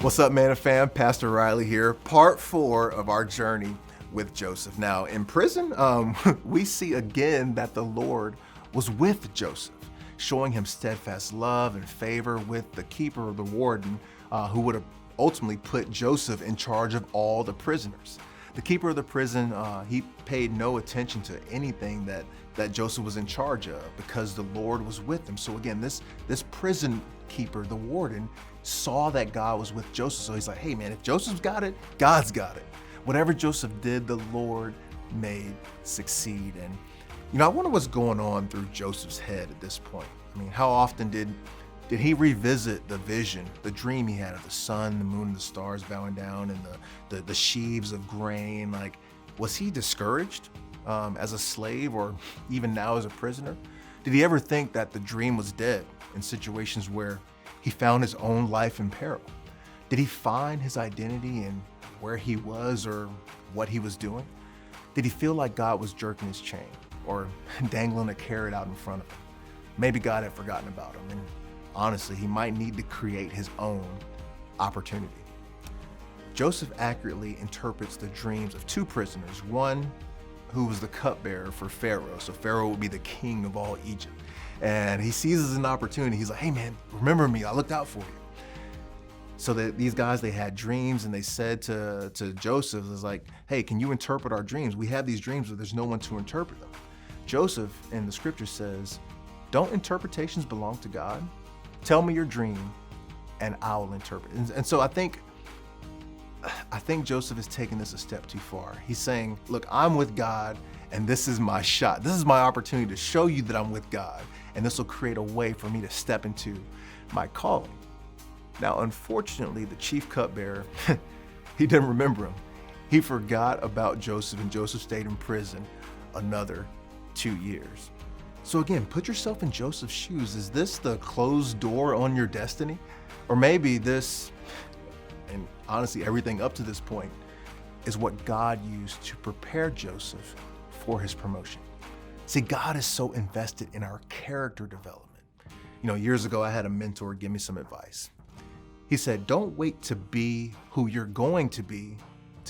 What's up, Manna fam? Pastor Riley here. Part 4 of our journey with Joseph. Now, in prison, we see again that the Lord was with Joseph, showing him steadfast love and favor with the keeper or the warden, who would have ultimately put Joseph in charge of all the prisoners. The keeper of the prison, he paid no attention to anything that Joseph was in charge of because the Lord was with him. So again, this prison keeper, the warden, saw that God was with Joseph. So he's like, hey man, if Joseph's got it, God's got it. Whatever Joseph did, the Lord made succeed. And I wonder what's going on through Joseph's head at this point. I mean, how often did he revisit the vision, the dream he had of the sun, the moon, and the stars bowing down, and the sheaves of grain? Like, was he discouraged as a slave or even now as a prisoner? Did he ever think that the dream was dead in situations where he found his own life in peril? Did he find his identity in where he was or what he was doing? Did he feel like God was jerking his chain or dangling a carrot out in front of him? Maybe God had forgotten about him, and honestly, he might need to create his own opportunity. Joseph accurately interprets the dreams of two prisoners, one who was the cupbearer for Pharaoh. So Pharaoh would be the king of all Egypt. And he seizes an opportunity. He's like, hey man, remember me, I looked out for you. So that these guys, they had dreams, and they said to Joseph, is like, hey, can you interpret our dreams? We have these dreams, but there's no one to interpret them. Joseph in the scripture says, don't interpretations belong to God? Tell me your dream and I will interpret it. And so I think Joseph is taking this a step too far. He's saying, look, I'm with God and this is my shot. This is my opportunity to show you that I'm with God, and this will create a way for me to step into my calling. Now, unfortunately, the chief cupbearer, he didn't remember him. He forgot about Joseph, and Joseph stayed in prison another 2 years. So again, put yourself in Joseph's shoes. Is this the closed door on your destiny? Or maybe this, and honestly, everything up to this point, is what God used to prepare Joseph for his promotion. See, God is so invested in our character development. Years ago, I had a mentor give me some advice. He said, don't wait to be who you're going to be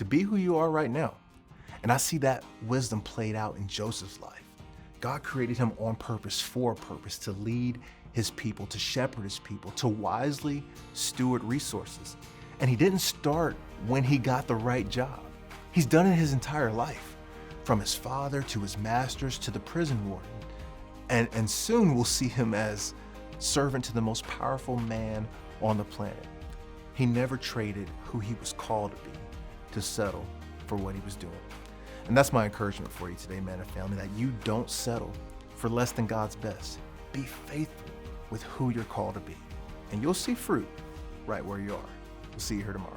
who you are right now. And I see that wisdom played out in Joseph's life. God created him on purpose, for a purpose, to lead his people, to shepherd his people, to wisely steward resources. And he didn't start when he got the right job. He's done it his entire life, from his father to his masters to the prison warden. And soon we'll see him as servant to the most powerful man on the planet. He never traded who he was called to be to settle for what he was doing. And that's my encouragement for you today, Manna family, that you don't settle for less than God's best. Be faithful with who you're called to be, and you'll see fruit right where you are. We'll see you here tomorrow.